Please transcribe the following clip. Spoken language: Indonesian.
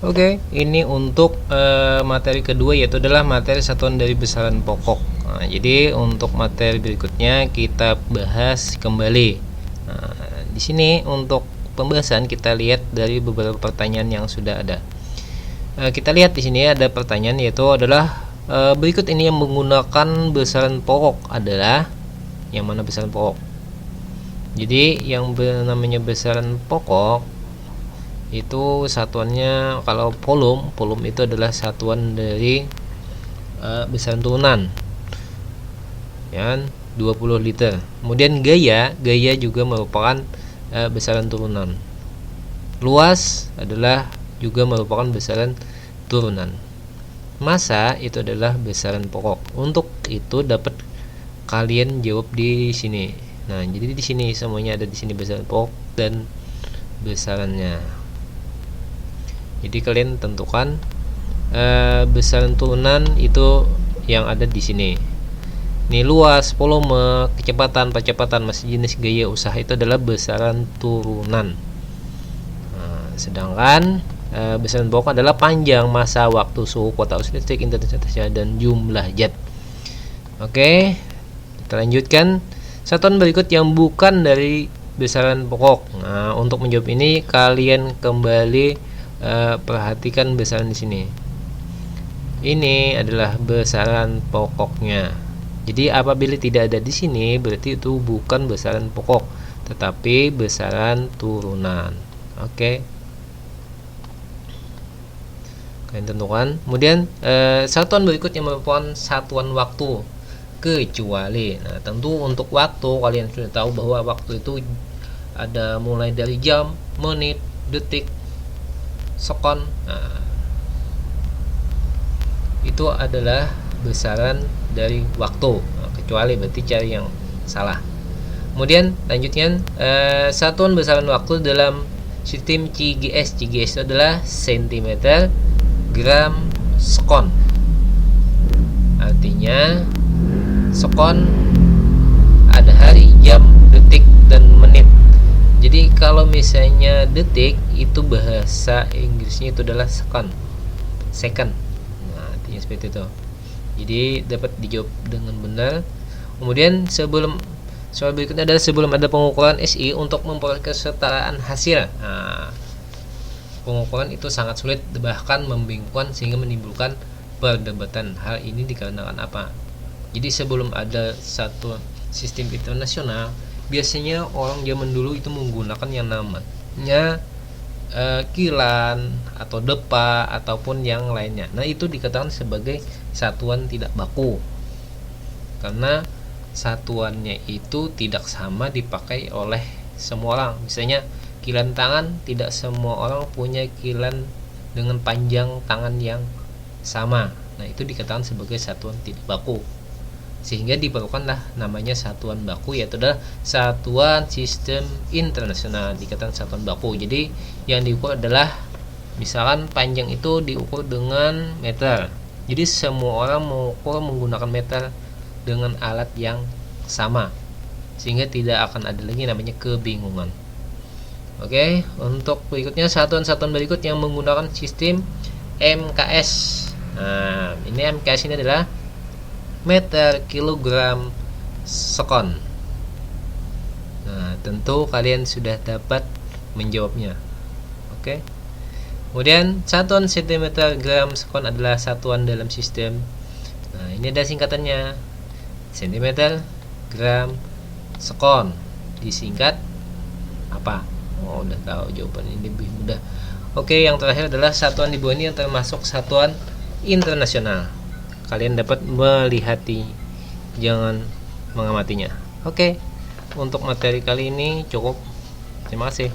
Oke, ini untuk materi kedua, yaitu adalah materi satuan dari besaran pokok. Nah, jadi untuk materi berikutnya kita bahas kembali. Nah, di sini untuk pembahasan kita lihat dari beberapa pertanyaan yang sudah ada. Kita lihat di sini ada pertanyaan, yaitu adalah berikut ini yang menggunakan besaran pokok adalah yang mana besaran pokok. Jadi yang namanya besaran pokok itu satuannya, kalau volume itu adalah satuan dari besaran turunan ya, 20 liter. Kemudian gaya juga merupakan besaran turunan. Luas adalah juga merupakan besaran turunan. Massa itu adalah besaran pokok. Untuk itu dapat kalian jawab di sini. Nah, jadi di sini semuanya ada di sini besaran pokok dan besarannya. Jadi kalian tentukan besaran turunan itu yang ada di sini. Ini luas, volume, kecepatan, masih jenis gaya usaha itu adalah besaran turunan. Nah, sedangkan besaran pokok adalah panjang, massa, waktu, suhu, kuota arus listrik, intensitas dan jumlah zat. Oke, kita lanjutkan satuan berikut yang bukan dari besaran pokok. Nah, untuk menjawab ini kalian kembali perhatikan besaran di sini. Ini adalah besaran pokoknya. Jadi apabila tidak ada di sini berarti itu bukan besaran pokok, tetapi besaran turunan. Oke. Kalian tentukan. Kemudian satuan berikutnya merupakan satuan waktu kecuali. Nah, tentu untuk waktu kalian sudah tahu bahwa waktu itu ada mulai dari jam, menit, detik, sekon. Nah, itu adalah besaran dari waktu. Nah, kecuali berarti cari yang salah. Kemudian lanjutnya satuan besaran waktu dalam sistem CGS. CGS itu adalah cm, gram, sekon. Artinya sekon ada hari, jam, detik, dan menit. Jadi kalau misalnya detik itu bahasa Inggrisnya itu adalah second. Nah, artinya seperti itu. Jadi dapat dijawab dengan benar. Kemudian soal berikutnya adalah sebelum ada pengukuran SI untuk memperoleh kesetaraan hasil. Nah, pengukuran itu sangat sulit, bahkan membingungkan sehingga menimbulkan perdebatan. Hal ini dikarenakan apa? Jadi sebelum ada satu sistem internasional, biasanya orang zaman dulu itu menggunakan yang namanya kilan atau depa ataupun yang lainnya. Nah, itu dikatakan sebagai satuan tidak baku karena satuannya itu tidak sama dipakai oleh semua orang. Misalnya kilan tangan, tidak semua orang punya kilan dengan panjang tangan yang sama. Nah, itu dikatakan sebagai satuan tidak baku, sehingga diperlukanlah namanya satuan baku, yaitu adalah satuan sistem internasional, dikatakan satuan baku. Jadi yang diukur adalah misalkan panjang itu diukur dengan meter. Jadi semua orang mengukur menggunakan meter dengan alat yang sama, sehingga tidak akan ada lagi namanya kebingungan. Oke, untuk berikutnya satuan-satuan berikut yang menggunakan sistem MKS. Nah, ini MKS ini adalah meter, kilogram, sekon. Nah, tentu kalian sudah dapat menjawabnya. Oke. Kemudian satuan cm, gram, sekon adalah satuan dalam sistem. Nah, ini ada singkatannya. Cm, gram, sekon. Disingkat apa? Oh, udah tahu jawabannya, ini lebih mudah. Oke, yang terakhir adalah satuan di bawah ini yang termasuk satuan internasional. Kalian dapat melihati, jangan mengamatinya. Oke, untuk materi kali ini cukup. Terima kasih.